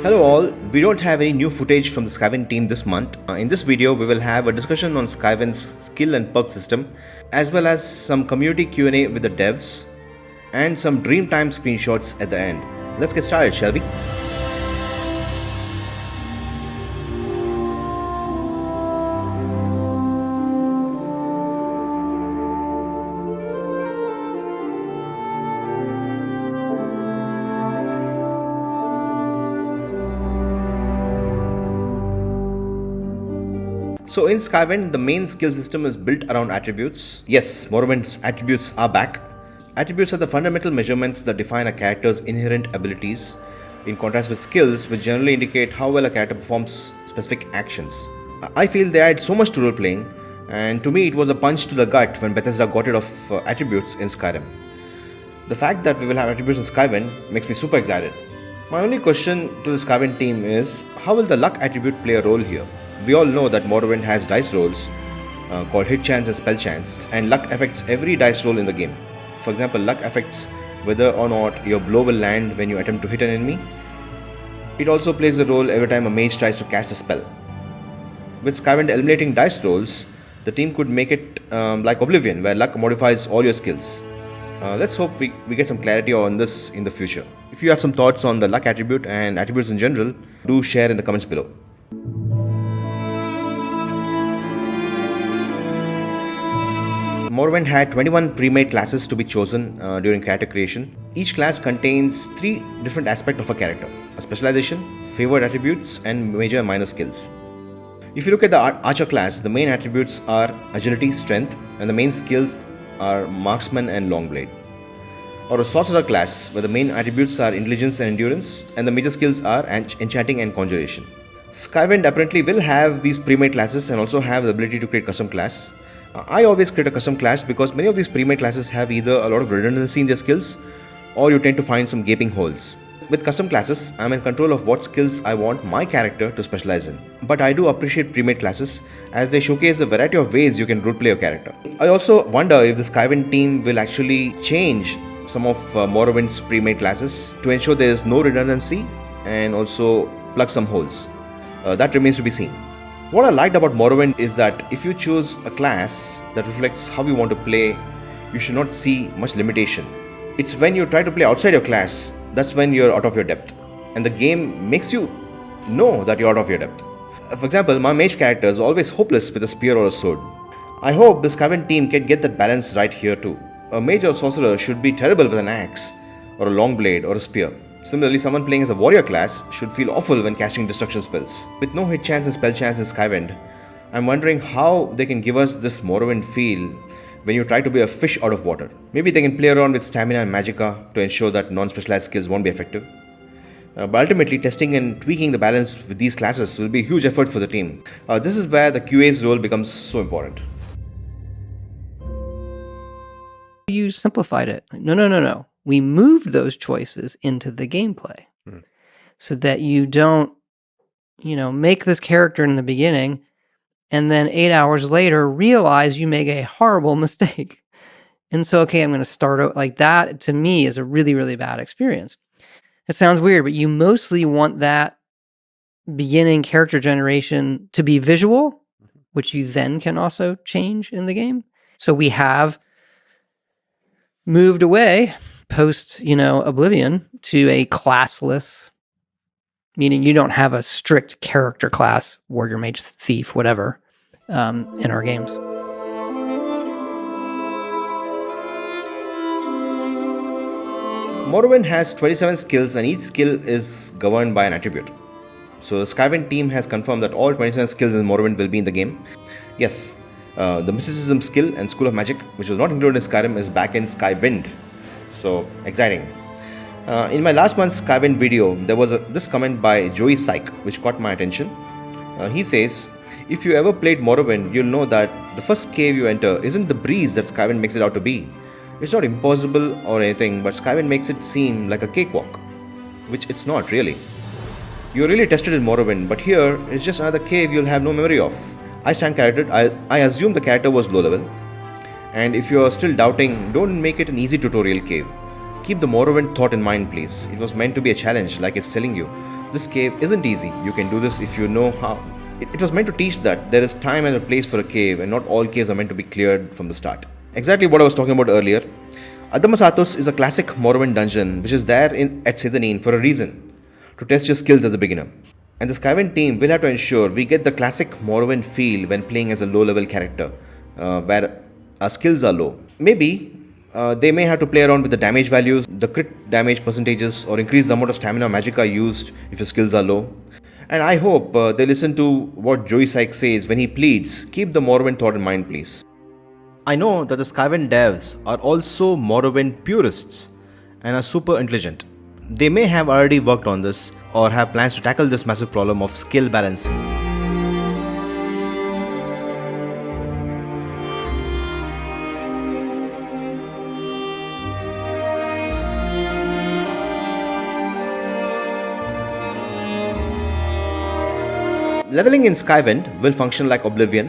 Hello all, we don't have any new footage from the Skywind team this month. In this video, we will have a discussion on Skywind's skill and perk system, as well as some community Q&A with the devs, and some Dreamtime screenshots at the end. Let's get started, shall we? So in Skywind, the main skill system is built around attributes. Yes, Morrowind's attributes are back. Attributes are the fundamental measurements that define a character's inherent abilities, in contrast with skills, which generally indicate how well a character performs specific actions. I feel they add so much to role-playing, and to me it was a punch to the gut when Bethesda got rid of attributes in Skyrim. The fact that we will have attributes in Skywind makes me super excited. My only question to the Skywind team is, how will the luck attribute play a role here? We all know that Morrowind has dice rolls called hit chance and spell chance, and luck affects every dice roll in the game. For example, luck affects whether or not your blow will land when you attempt to hit an enemy. It also plays a role every time a mage tries to cast a spell. With Skywind eliminating dice rolls, the team could make it like Oblivion, where luck modifies all your skills. Let's hope we get some clarity on this in the future. If you have some thoughts on the luck attribute and attributes in general, do share in the comments below. Morrowind had 21 pre-made classes to be chosen during character creation. Each class contains 3 different aspects of a character: a specialization, favored attributes, and major and minor skills. If you look at the archer class, the main attributes are agility, strength, and the main skills are marksman and longblade. Or a sorcerer class, where the main attributes are intelligence and endurance, and the major skills are enchanting and conjuration. Skywind apparently will have these pre-made classes and also have the ability to create custom class. I always create a custom class because many of these pre-made classes have either a lot of redundancy in their skills, or you tend to find some gaping holes. With custom classes, I'm in control of what skills I want my character to specialize in. But I do appreciate pre-made classes, as they showcase a variety of ways you can roleplay your character. I also wonder if the Skywind team will actually change some of Morrowind's pre-made classes to ensure there is no redundancy and also plug some holes. That remains to be seen. What I liked about Morrowind is that if you choose a class that reflects how you want to play, you should not see much limitation. It's when you try to play outside your class, that's when you're out of your depth. And the game makes you know that you're out of your depth. For example, my mage character is always hopeless with a spear or a sword. I hope the Skywind team can get that balance right here too. A mage or sorcerer should be terrible with an axe, or a long blade, or a spear. Similarly, someone playing as a warrior class should feel awful when casting destruction spells. With no hit chance and spell chance in Skywind, I'm wondering how they can give us this Morrowind feel when you try to be a fish out of water. Maybe they can play around with stamina and magicka to ensure that non-specialized skills won't be effective. But ultimately, testing and tweaking the balance with these classes will be a huge effort for the team. This is where the QA's role becomes so important. You simplified it. No. We moved those choices into the gameplay so that you don't, make this character in the beginning and then 8 hours later realize you make a horrible mistake. And so, okay, I'm going to start out like that. To me is a really, really bad experience. It sounds weird, but you mostly want that beginning character generation to be visual, which you then can also change in the game. So we have moved away post, Oblivion to a classless, meaning you don't have a strict character class, warrior, mage, thief, whatever, in our games. Morrowind has 27 skills and each skill is governed by an attribute. So the Skywind team has confirmed that all 27 skills in Morrowind will be in the game. Yes, the mysticism skill and school of magic, which was not included in Skyrim, is back in Skywind. So exciting. In my last month's Skywind video, there was this comment by Joey Syke which caught my attention. He says, if you ever played Morrowind, you'll know that the first cave you enter isn't the breeze that Skywind makes it out to be. It's not impossible or anything, but Skywind makes it seem like a cakewalk, which it's not really. You're really tested in Morrowind, but here it's just another cave you'll have no memory of. I stand corrected. I assume the character was low level. And if you're still doubting, don't make it an easy tutorial cave. Keep the Morrowind thought in mind, please. It was meant to be a challenge, like it's telling you. This cave isn't easy. You can do this if you know how. It was meant to teach that there is time and a place for a cave, and not all caves are meant to be cleared from the start. Exactly what I was talking about earlier. Adamasatos is a classic Morrowind dungeon which is there at Sidhanine for a reason, to test your skills as a beginner. And the Skywind team will have to ensure we get the classic Morrowind feel when playing as a low level character, where our skills are low. Maybe they may have to play around with the damage values, the crit damage percentages, or increase the amount of stamina magica used if your skills are low. And I hope they listen to what Joey Syke says when he pleads, keep the Morrowind thought in mind, please. I know that the Skywind devs are also Morrowind purists and are super intelligent. They may have already worked on this or have plans to tackle this massive problem of skill balancing. Leveling in Skywind will function like Oblivion,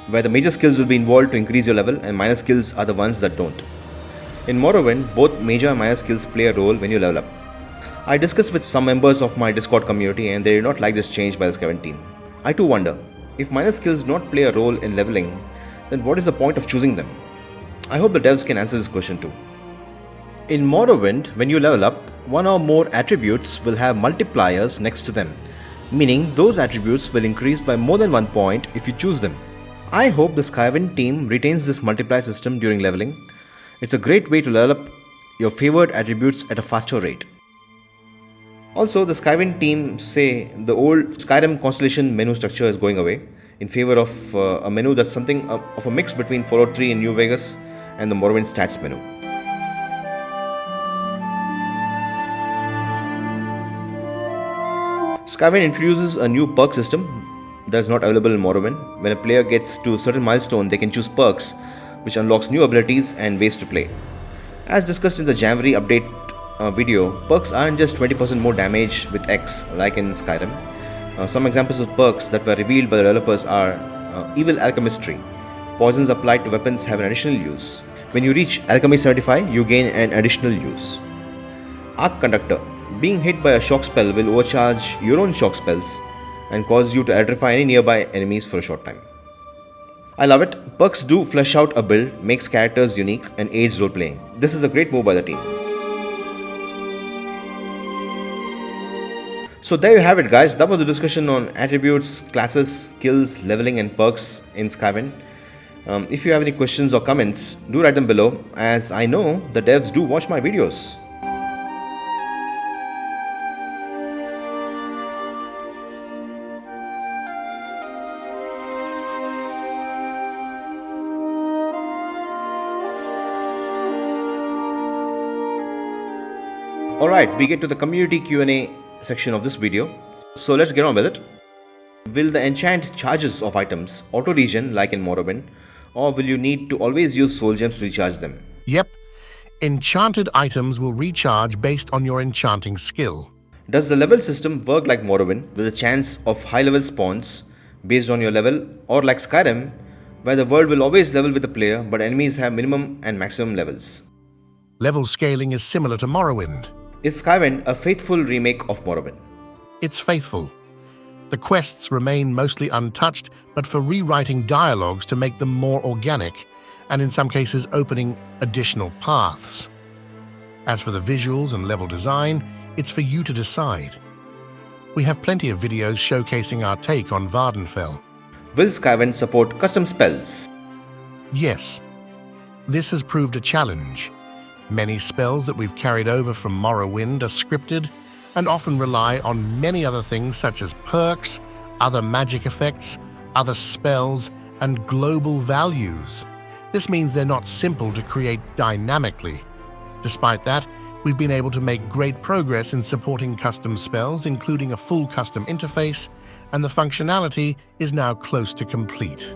where the major skills will be involved to increase your level and minor skills are the ones that don't. In Morrowind, both major and minor skills play a role when you level up. I discussed with some members of my Discord community and they did not like this change by the Skywind team. I too wonder, if minor skills do not play a role in leveling, then what is the point of choosing them? I hope the devs can answer this question too. In Morrowind, when you level up, one or more attributes will have multipliers next to them, meaning those attributes will increase by more than 1 point if you choose them. I hope the Skywind team retains this multiplier system during leveling. It's a great way to level up your favored attributes at a faster rate. Also, the Skywind team say the old Skyrim constellation menu structure is going away in favor of a menu that's something of a mix between Fallout 3 in New Vegas and the Morrowind stats menu. Skywind introduces a new perk system that is not available in Morrowind. When a player gets to a certain milestone, they can choose perks, which unlocks new abilities and ways to play. As discussed in the January update video, perks aren't just 20% more damage with X like in Skyrim. Some examples of perks that were revealed by the developers are Evil Alchemistry. Poisons applied to weapons have an additional use. When you reach Alchemy 75, you gain an additional use. Arc Conductor. Being hit by a shock spell will overcharge your own shock spells and cause you to electrify any nearby enemies for a short time. I love it. Perks do flesh out a build, makes characters unique, and aids role-playing. This is a great move by the team. So there you have it, guys. That was the discussion on attributes, classes, skills, leveling, and perks in Skywind. If you have any questions or comments, do write them below, as I know the devs do watch my videos. Alright, we get to the community Q&A section of this video. So let's get on with it. Will the enchant charges of items auto-regen like in Morrowind, or will you need to always use soul gems to recharge them? Yep. Enchanted items will recharge based on your enchanting skill. Does the level system work like Morrowind, with a chance of high-level spawns based on your level, or like Skyrim, where the world will always level with the player but enemies have minimum and maximum levels? Level scaling is similar to Morrowind. Is Skywind a faithful remake of Morrowind? It's faithful. The quests remain mostly untouched, but for rewriting dialogues to make them more organic, and in some cases opening additional paths. As for the visuals and level design, it's for you to decide. We have plenty of videos showcasing our take on Vardenfell. Will Skywind support custom spells? Yes. This has proved a challenge. Many spells that we've carried over from Morrowind are scripted and often rely on many other things such as perks, other magic effects, other spells, and global values. This means they're not simple to create dynamically. Despite that, we've been able to make great progress in supporting custom spells, including a full custom interface, and the functionality is now close to complete.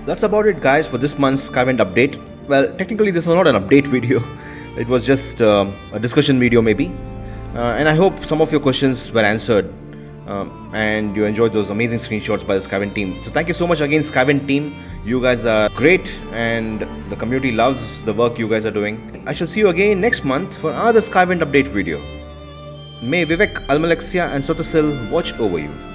That's about it, guys, for this month's Skywind update. Well, technically this was not an update video. It was just a discussion video maybe. And I hope some of your questions were answered. And you enjoyed those amazing screenshots by the Skywind team. So thank you so much again, Skywind team. You guys are great and the community loves the work you guys are doing. I shall see you again next month for another Skywind update video. May Vivek, Almalexia and Sotasil watch over you.